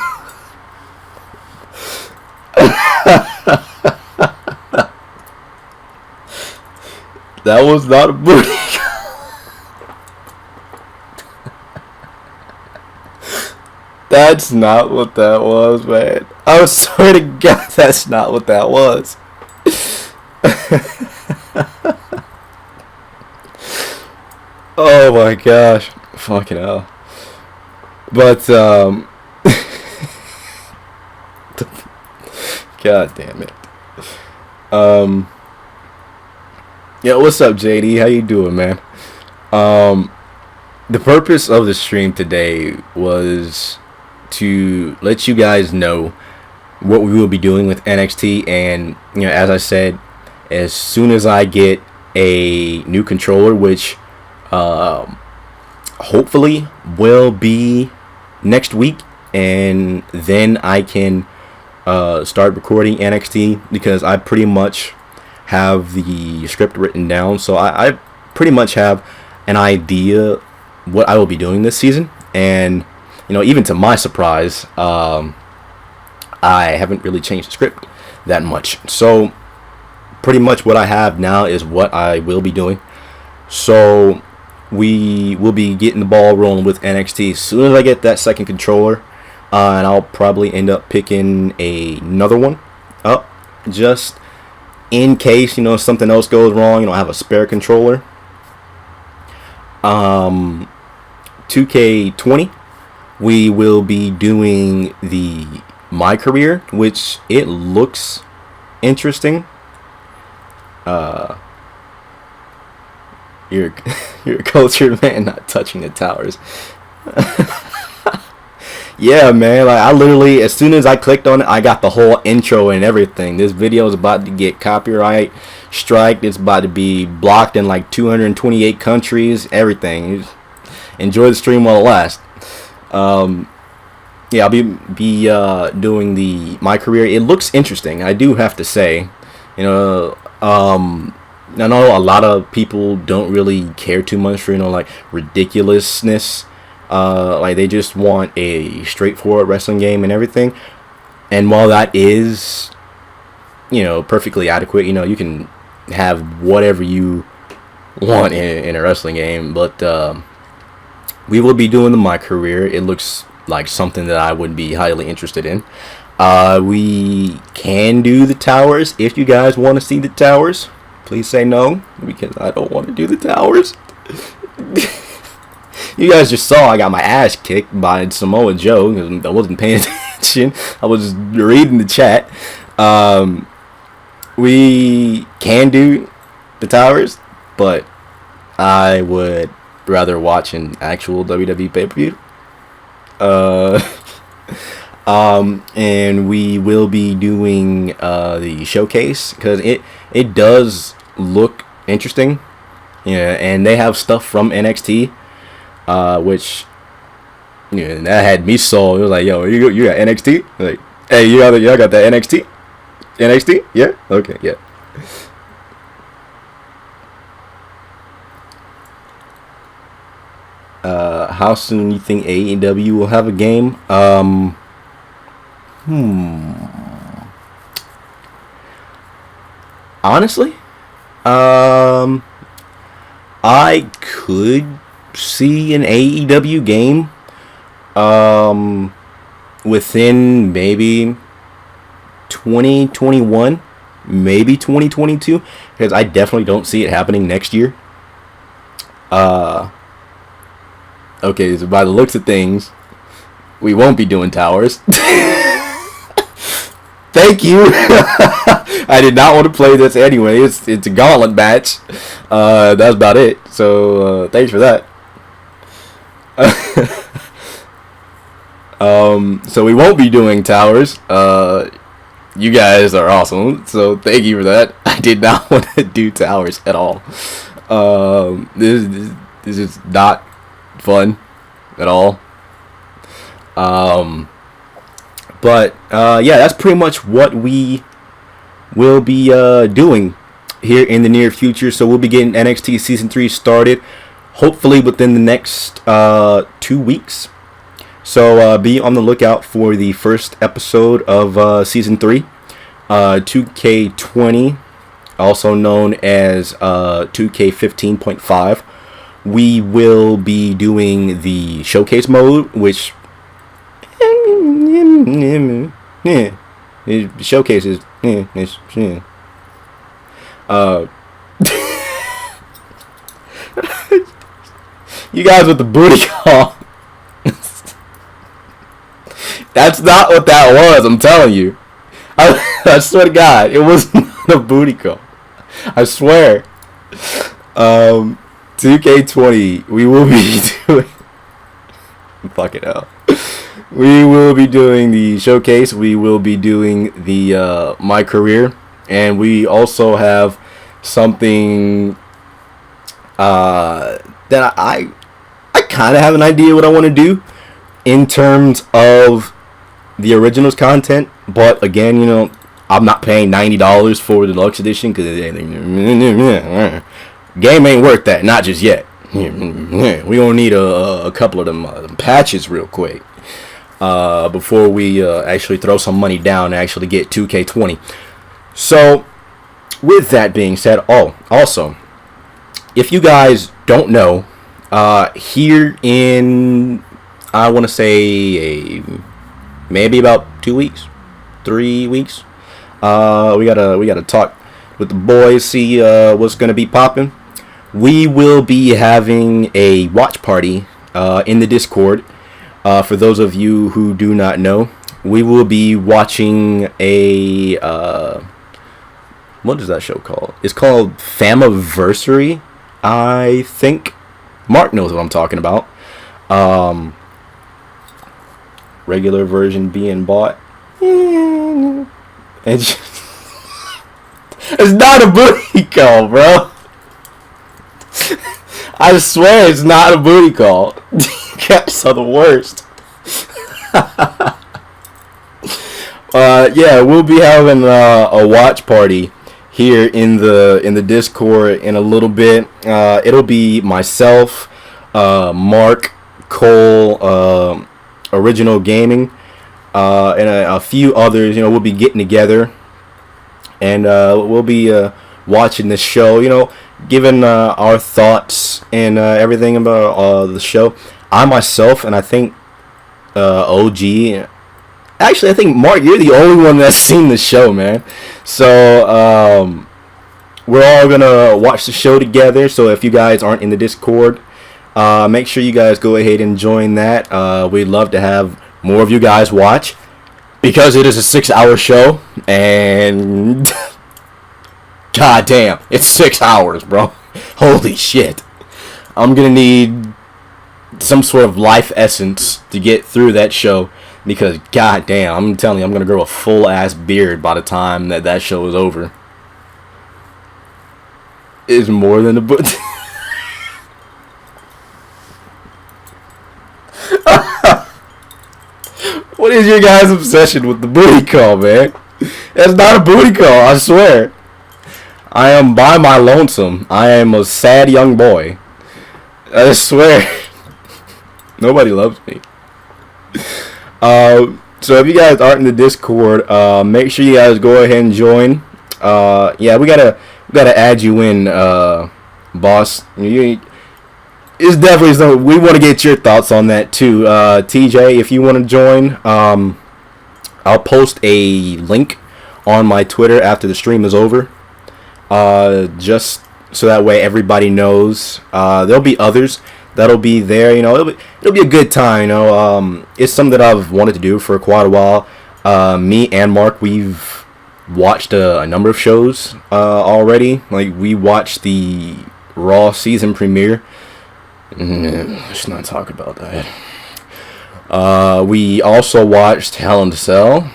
That was not a booty. That's not what that was, man. I swear to God, that's not what that was. Oh my gosh. Fucking hell. But, God damn it. Yeah, what's up, JD? How you doing, man? The purpose of the stream today was to let you guys know what we will be doing with NXT, and you know, as I said, as soon as I get a new controller, which hopefully will be next week, and then I can start recording NXT, because I pretty much have the script written down, so I pretty much have an idea what I will be doing this season. And you know, even to my surprise, I haven't really changed the script that much. So pretty much what I have now is what I will be doing. So we will be getting the ball rolling with NXT as soon as I get that second controller, and I'll probably end up picking another one up just in case, you know, something else goes wrong. You know, I have a spare controller. 2K20, we will be doing the My Career, which it looks interesting. You're a cultured man, not touching the towers. Yeah, man, like I literally, as soon as I clicked on it, I got the whole intro and everything. This video is about to get copyright striked. It's about to be blocked in like 228 countries, everything. Enjoy the stream while it lasts. Yeah, I'll be doing the My Career. It looks interesting, I do have to say. You know, I know a lot of people don't really care too much for, you know, like ridiculousness. Like they just want a straightforward wrestling game and everything. And while that is, you know, perfectly adequate, you know, you can have whatever you want in a wrestling game. But we will be doing the My Career. It looks like something that I would be highly interested in. We can do the towers. If you guys want to see the towers, please say no, because I don't want to do the towers. You guys just saw I got my ass kicked by Samoa Joe because I wasn't paying attention. I was reading the chat. We can do the towers, but I would rather watch an actual WWE pay-per-view. And we will be doing the showcase because it does look interesting. Yeah, and they have stuff from NXT, which that had me sold. It was like, yo, you got NXT? Like, hey, y'all got that NXT? NXT? Yeah. Okay. Yeah. How soon you think AEW will have a game? Honestly, I could see an AEW game within maybe 2021, maybe 2022, because I definitely don't see it happening next year. Okay, so by the looks of things, we won't be doing towers. Thank you. I did not want to play this anyway. It's a gauntlet match. That's about it. So thanks for that. So we won't be doing towers. You guys are awesome. So thank you for that. I did not want to do towers at all. This is not fun at all. But yeah, that's pretty much what we will be doing here in the near future. So we'll be getting NXT Season 3 started, hopefully within the next 2 weeks. So be on the lookout for the first episode of Season 3, 2K20, also known as 2K15.5. We will be doing the showcase mode, which showcases. You guys with the booty call. That's not what that was. I'm telling you. I swear to God, it was not a booty call. I swear. 2K20. We will be doing. Fuck it out. We will be doing the showcase. We will be doing the my career, and we also have something that I kind of have an idea what I want to do in terms of the originals content. But again, I'm not paying $90 for the deluxe edition because game ain't worth that. Not just yet. We gonna need a couple of them patches real quick. Before we actually throw some money down and actually get 2K20. So, with that being said, also, if you guys don't know, here in, I want to say, maybe about 2 weeks, 3 weeks, we gotta talk with the boys, see what's gonna be popping. We will be having a watch party in the Discord. For those of you who do not know, we will be watching a what is that show called? It's called Famiversary, I think. Mark knows what I'm talking about. Regular version being bought. It's not a booty call, bro. I swear it's not a booty call. You guys are the worst. Yeah, we'll be having a watch party here in the Discord in a little bit. It'll be myself, Mark, Cole, Original Gaming, and a few others. We'll be getting together, and we'll be watching the show. Giving our thoughts and everything about the show. I myself, and I think OG. Actually, I think Mark, you're the only one that's seen the show, man. So we're all gonna watch the show together. So if you guys aren't in the Discord, make sure you guys go ahead and join that. We'd love to have more of you guys watch because it is a 6-hour show, and god damn, it's 6 hours, bro. Holy shit. I'm gonna need some sort of life essence to get through that show, because goddamn, I'm telling you, I'm gonna grow a full ass beard by the time that show is over. It's more than a book. What is your guys' obsession with the booty call, man? That's not a booty call, I swear. I am by my lonesome. I am a sad young boy. I swear. Nobody loves me. So if you guys aren't in the Discord, make sure you guys go ahead and join. Yeah, we gotta add you in, boss. It's definitely something. We want to get your thoughts on that too. TJ, if you want to join, I'll post a link on my Twitter after the stream is over. Just so that way everybody knows. There'll be others that'll be there. You know, it'll be a good time. You know, it's something that I've wanted to do for quite a while. Me and Mark, we've watched a number of shows already. Like, we watched the Raw season premiere. Let's not talk about that. We also watched Hell in a Cell.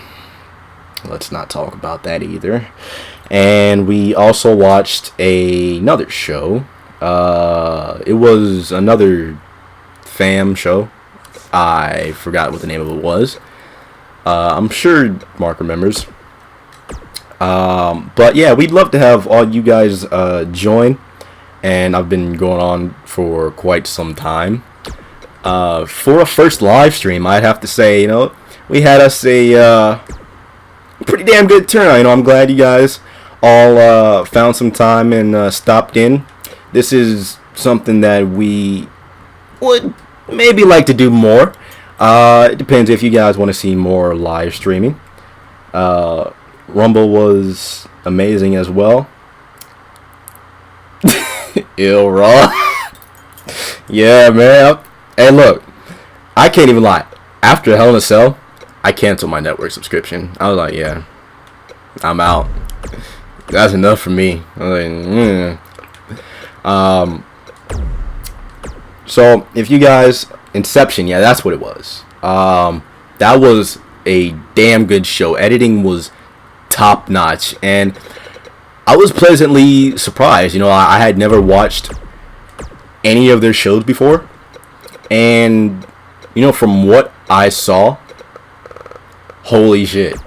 Let's not talk about that either. And we also watched another show. It was another fam show. I forgot what the name of it was. I'm sure Mark remembers. But yeah, we'd love to have all you guys join. And I've been going on for quite some time. For a first live stream, I'd have to say, you know, we had us a pretty damn good turnout. You know, I'm glad you guys all found some time and stopped in. This is something that we would maybe like to do more. It depends if you guys want to see more live streaming. Rumble was amazing as well. Ill Raw. Yeah, man. Hey, look, I can't even lie. After Hell in a Cell, I canceled my network subscription. I was like, yeah, I'm out. That's enough for me. I was like, So if you guys, Inception, yeah, that's what it was. That was a damn good show. Editing was top notch, and I was pleasantly surprised. You know, I had never watched any of their shows before, and you know, from what I saw, holy shit,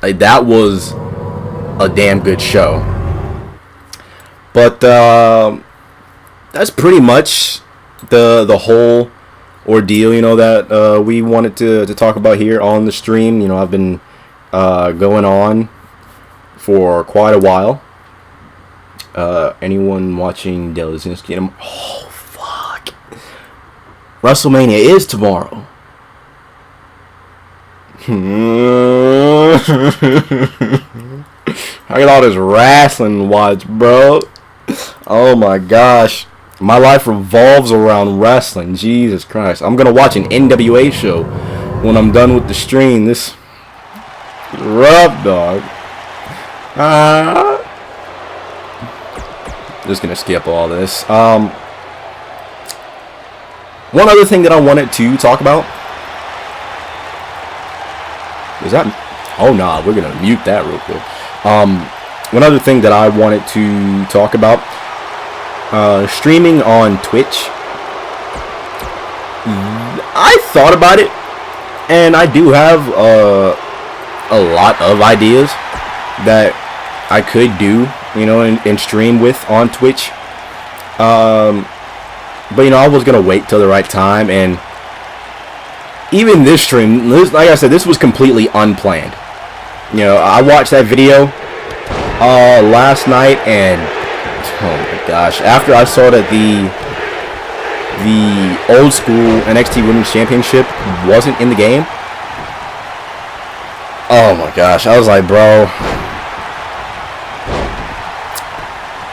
like, that was a damn good show. But that's pretty much the whole ordeal, you know, that we wanted to talk about here on the stream. You know, I've been going on for quite a while. Anyone watching Delazinski? Oh, fuck. WrestleMania is tomorrow. I got all this wrestling watch, bro. Oh my gosh. My life revolves around wrestling. Jesus Christ. I'm going to watch an NWA show when I'm done with the stream. This is rough, dog. Just going to skip all this. One other thing that I wanted to talk about. Is that... Oh, nah. We're going to mute that real quick. One other thing that I wanted to talk about. Streaming on Twitch. I thought about it, and I do have a lot of ideas that I could do, you know, and stream with on Twitch. But you know, I was gonna wait till the right time, and even this stream, like I said, this was completely unplanned. You know, I watched that video last night, and oh my gosh, after I saw that the old school NXT Women's Championship wasn't in the game, oh my gosh, I was like, bro,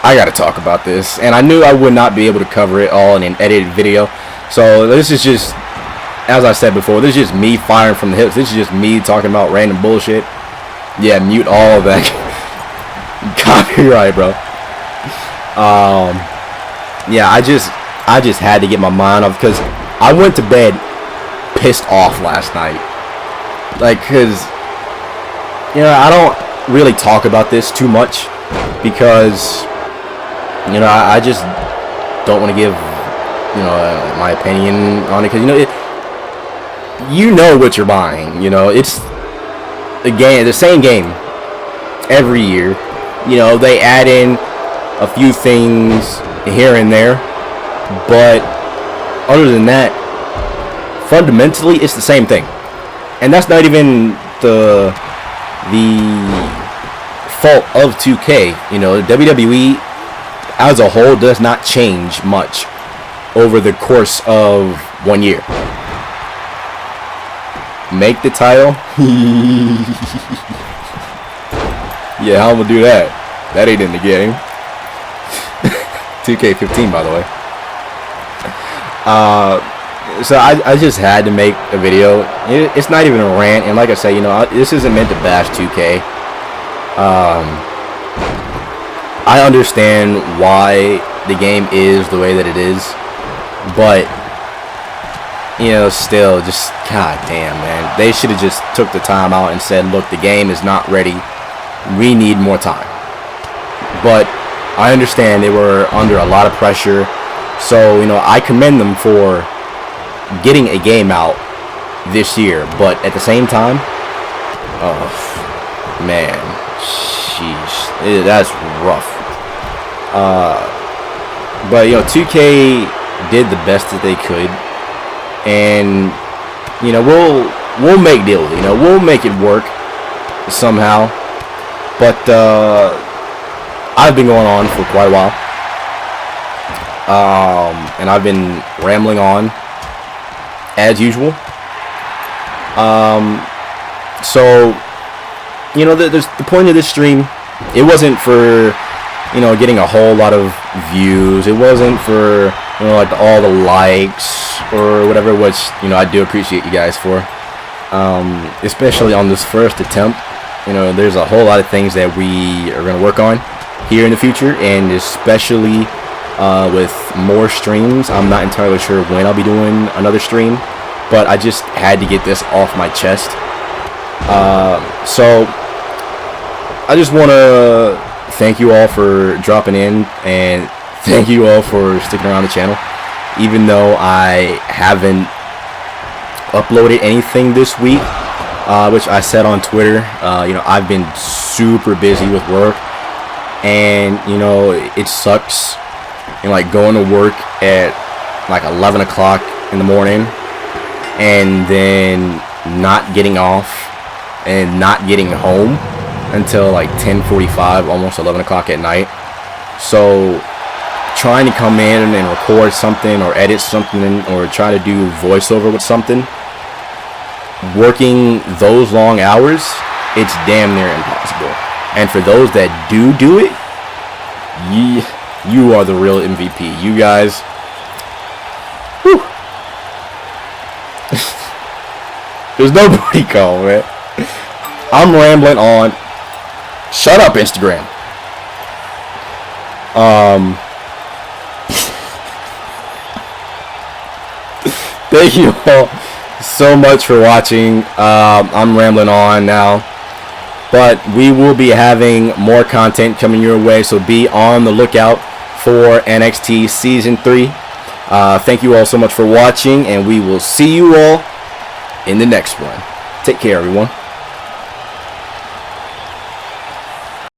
I gotta talk about this. And I knew I would not be able to cover it all in an edited video. So this is just, as I said before, this is just me firing from the hips. This is just me talking about random bullshit. Yeah, mute all of that. Copyright, bro. yeah, I just had to get my mind off because I went to bed pissed off last night. Like, because, you know, I don't really talk about this too much because, you know, I just don't want to give, you know, my opinion on it because, you know what you're buying. You know, it's the same game every year. You know, they add in a few things here and there, but other than that, fundamentally, it's the same thing. And that's not even the fault of 2K. You know, WWE as a whole does not change much over the course of 1 year. Make the title. Yeah, how I'm gonna do that? That ain't in the game. 2K15, by the way. So I just had to make a video. It's not even a rant, and like I say, you know, this isn't meant to bash 2K. I understand why the game is the way that it is, but you know, still, just goddamn, man, they should have just took the time out and said, look, the game is not ready. We need more time. But I understand they were under a lot of pressure, so you know, I commend them for getting a game out this year. But at the same time, oh man, sheesh, that's rough. But you know, 2K did the best that they could, and you know, we'll make deal. You know, we'll make it work somehow. But I've been going on for quite a while, and I've been rambling on as usual. So you know, there's the point of this stream. It wasn't for, you know, getting a whole lot of views. It wasn't for, you know, like all the likes or whatever, which, you know, I do appreciate you guys for. Especially on this first attempt. You know, there's a whole lot of things that we are going to work on here in the future, and especially with more streams. I'm not entirely sure when I'll be doing another stream, but I just had to get this off my chest. So I just want to thank you all for dropping in, and thank you all for sticking around the channel. Even though I haven't uploaded anything this week, which I said on Twitter, you know, I've been super busy with work, and you know, it sucks, and like going to work at like 11 o'clock in the morning and then not getting off and not getting home until like 10:45, almost 11 o'clock at night. So trying to come in and record something or edit something or try to do voiceover with something, working those long hours, it's damn near impossible. And for those that do it, you are the real MVP. You guys, whew. There's nobody call, man. I'm rambling on. Shut up, Instagram. Thank you all so much for watching. I'm rambling on now, but we will be having more content coming your way, so be on the lookout for NXT Season 3. Thank you all so much for watching, and we will see you all in the next one. Take care, everyone.